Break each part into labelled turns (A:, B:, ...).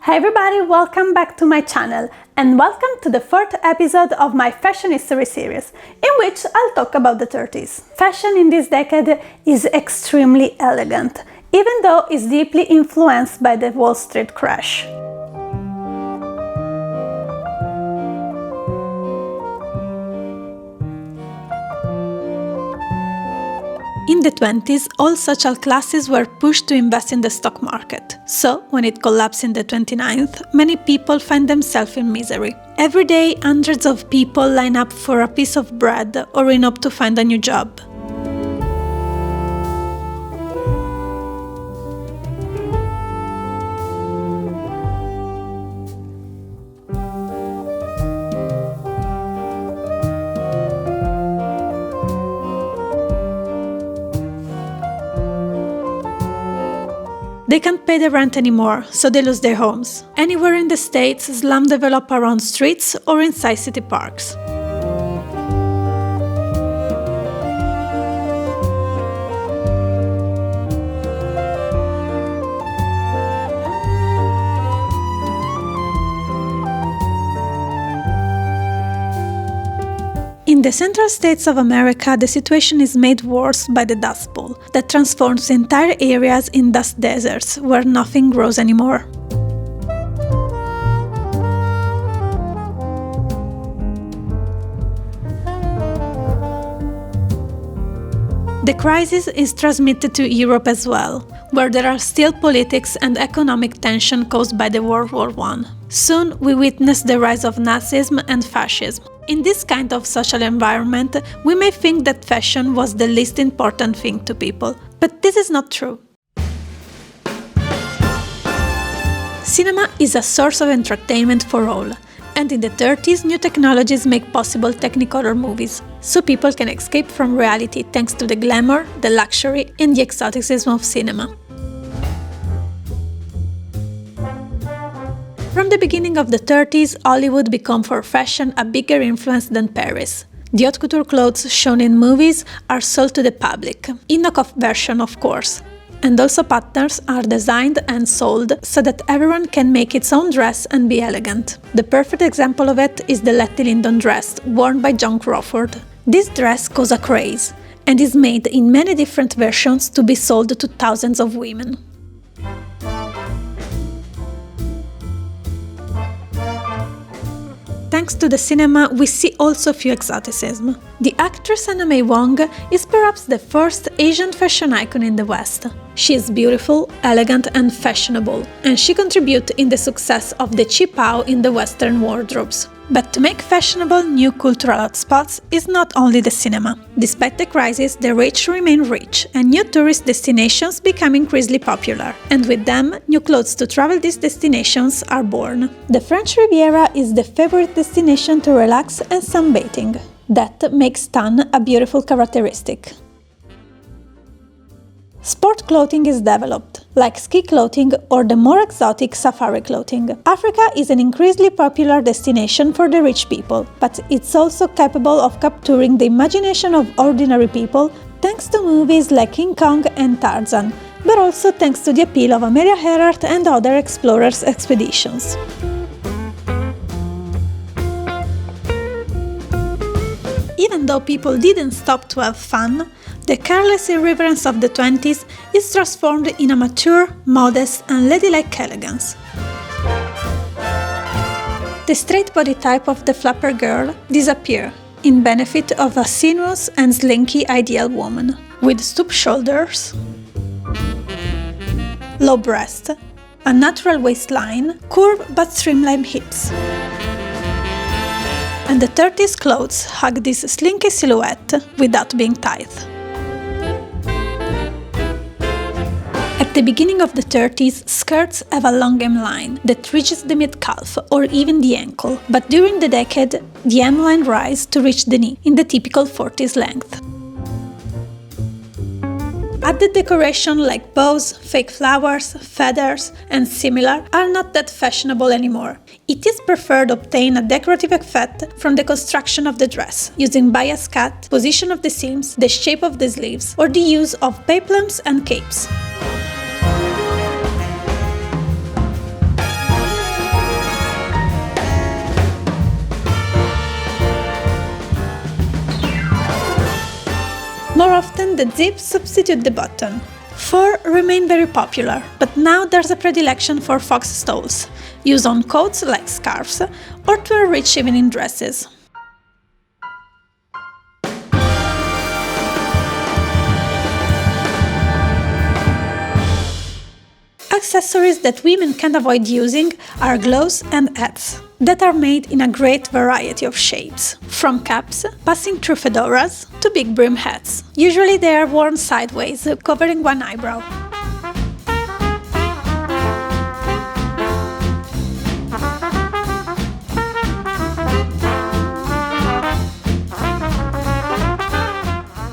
A: Hi everybody, welcome back to my channel and welcome to the fourth episode of my fashion history series, in which I'll talk about the 30s. Fashion in this decade is extremely elegant, even though it's deeply influenced by the Wall Street crash. In the 20s, all social classes were pushed to invest in the stock market. So, when it collapsed in the 29th, many people find themselves in misery. Every day, hundreds of people line up for a piece of bread or in hope to find a new job. They can't pay the rent anymore, so they lose their homes. Anywhere in the States, slums develop around streets or inside city parks. In the central states of America, the situation is made worse by the Dust Bowl, that transforms entire areas in dust deserts where nothing grows anymore. The crisis is transmitted to Europe as well, where there are still politics and economic tension caused by the World War I. Soon we witness the rise of Nazism and fascism. In this kind of social environment, we may think that fashion was the least important thing to people, but this is not true. Cinema is a source of entertainment for all, and in the 30s new technologies make possible Technicolor movies, so people can escape from reality thanks to the glamour, the luxury, and the exoticism of cinema. From the beginning of the 30s, Hollywood became for fashion a bigger influence than Paris. The haute couture clothes shown in movies are sold to the public, in knockoff version of course, and also patterns are designed and sold so that everyone can make its own dress and be elegant. The perfect example of it is the Letty Lindon dress worn by Joan Crawford. This dress caused a craze, and is made in many different versions to be sold to thousands of women. Thanks to the cinema, we see also few exoticism. The actress Anna May Wong is perhaps the first Asian fashion icon in the West. She is beautiful, elegant and fashionable, and she contributes in the success of the Qipao in the Western wardrobes. But to make fashionable new cultural hotspots is not only the cinema. Despite the crisis, the rich remain rich, and new tourist destinations become increasingly popular. And with them, new clothes to travel these destinations are born. The French Riviera is the favorite destination to relax and sunbathing. That makes tan a beautiful characteristic. Sport clothing is developed, like ski clothing or the more exotic safari clothing. Africa is an increasingly popular destination for the rich people, but it's also capable of capturing the imagination of ordinary people thanks to movies like King Kong and Tarzan, but also thanks to the appeal of Amelia Earhart and other explorers' expeditions. Even though people didn't stop to have fun, the careless irreverence of the 20s is transformed in a mature, modest and ladylike elegance. The straight body type of the flapper girl disappears in benefit of a sinuous and slinky ideal woman, with stoop shoulders, low breast, a natural waistline, curved but streamlined hips. And the 30s clothes hug this slinky silhouette without being tight. At the beginning of the 30s, skirts have a long hemline that reaches the mid-calf or even the ankle, but during the decade, the hemline rises to reach the knee in the typical 40s length. Added decoration like bows, fake flowers, feathers, and similar are not that fashionable anymore. It is preferred to obtain a decorative effect from the construction of the dress, using bias cut, position of the seams, the shape of the sleeves, or the use of peplums and capes. More often, the zip substitutes the button. Fur remain very popular, but now there's a predilection for fox stoles, used on coats like scarves or to enrich evening dresses. Accessories that women can't avoid using are gloves and hats, that are made in a great variety of shapes, from caps, passing through fedoras, to big brim hats. Usually they are worn sideways, covering one eyebrow.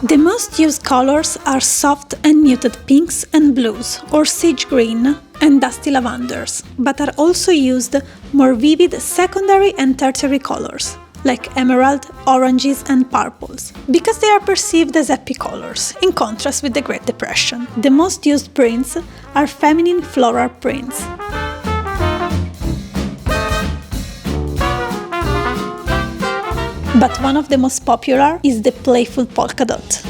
A: The most used colors are soft and muted pinks and blues, or sage green and dusty lavenders, but are also used more vivid secondary and tertiary colors, like emerald, oranges and purples, because they are perceived as happy colors, in contrast with the Great Depression. The most used prints are feminine floral prints. But one of the most popular is the playful polka dot.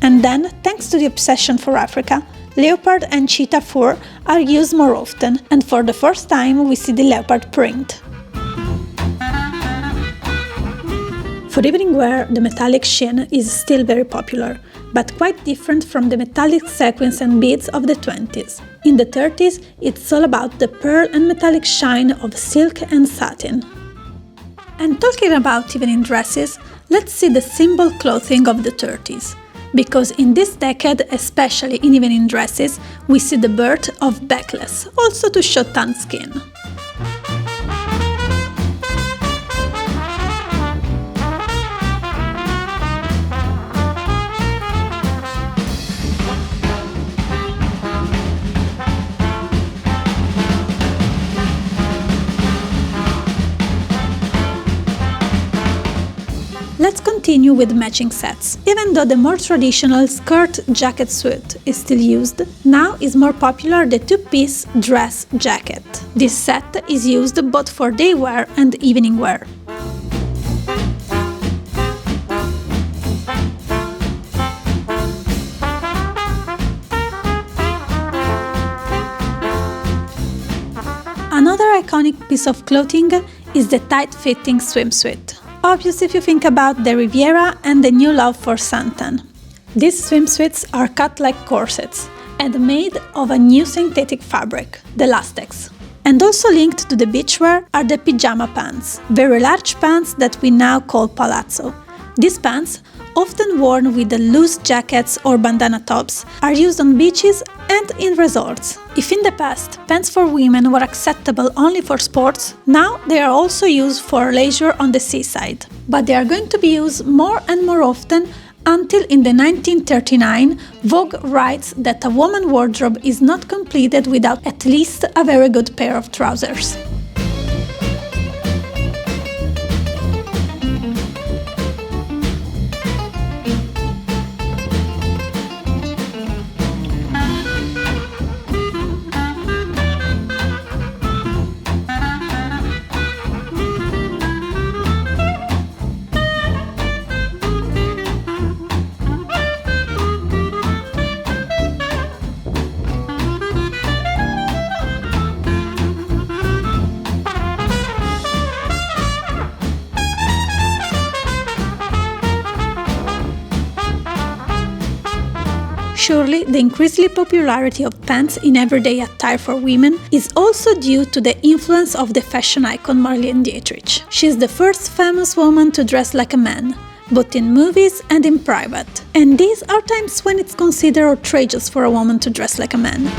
A: And then, thanks to the obsession for Africa, leopard and cheetah fur are used more often, and for the first time we see the leopard print. For evening wear, the metallic sheen is still very popular, but quite different from the metallic sequins and beads of the 20s. In the 30s, it's all about the pearl and metallic shine of silk and satin. And talking about evening dresses, let's see the simple clothing of the 30s. Because in this decade, especially in evening dresses, we see the birth of backless, also to show tanned skin. Let's continue with matching sets. Even though the more traditional skirt-jacket suit is still used, now is more popular the two-piece dress jacket. This set is used both for day wear and evening wear. Another iconic piece of clothing is the tight-fitting swimsuit. Obvious if you think about the Riviera and the new love for suntan. These swimsuits are cut like corsets and made of a new synthetic fabric, the lastex. And also linked to the beachwear are the pyjama pants, very large pants that we now call palazzo. These pants, often worn with the loose jackets or bandana tops, are used on beaches and in resorts. If in the past pants for women were acceptable only for sports, now they are also used for leisure on the seaside. But they are going to be used more and more often until in the 1939 Vogue writes that a woman's wardrobe is not completed without at least a very good pair of trousers. Surely, the increasing popularity of pants in everyday attire for women is also due to the influence of the fashion icon Marlene Dietrich. She is the first famous woman to dress like a man, both in movies and in private. And these are times when it's considered outrageous for a woman to dress like a man.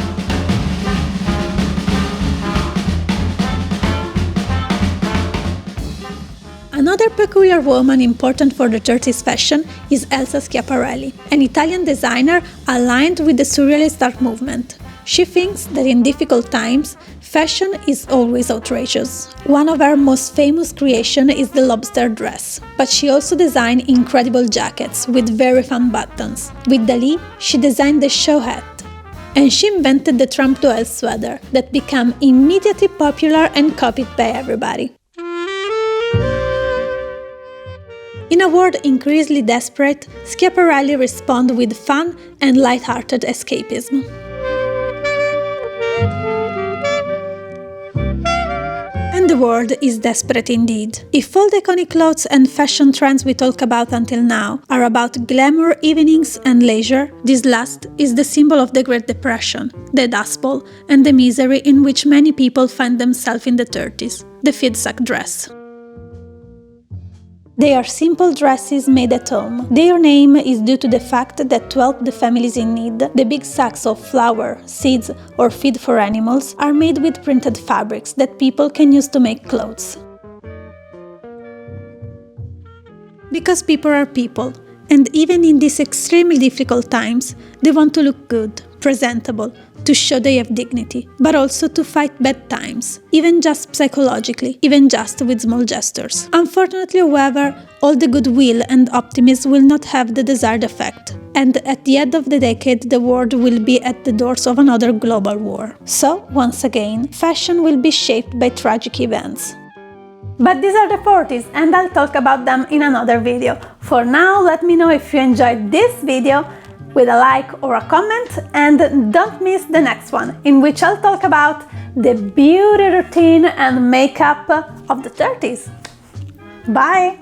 A: Another peculiar woman important for the 30s fashion is Elsa Schiaparelli, an Italian designer aligned with the Surrealist art movement. She thinks that in difficult times, fashion is always outrageous. One of her most famous creations is the lobster dress, but she also designed incredible jackets with very fun buttons. With Dali, she designed the show hat. And she invented the Trump Noel sweater that became immediately popular and copied by everybody. In a world increasingly desperate, Schiaparelli responded with fun and light-hearted escapism. And the world is desperate indeed. If all the iconic clothes and fashion trends we talk about until now are about glamour evenings and leisure, this last is the symbol of the Great Depression, the Dust Bowl, and the misery in which many people find themselves in the 30s, the feed sack dress. They are simple dresses made at home. Their name is due to the fact that to help the families in need, the big sacks of flour, seeds, or feed for animals are made with printed fabrics that people can use to make clothes. Because people are people, and even in these extremely difficult times, they want to look good, presentable, to show they have dignity, but also to fight bad times, even just psychologically, even just with small gestures. Unfortunately, however, all the goodwill and optimism will not have the desired effect, and at the end of the decade the world will be at the doors of another global war. So, once again, fashion will be shaped by tragic events. But these are the 40s, and I'll talk about them in another video. For now, let me know if you enjoyed this video with a like or a comment, and don't miss the next one, in which I'll talk about the beauty routine and makeup of the 30s. Bye!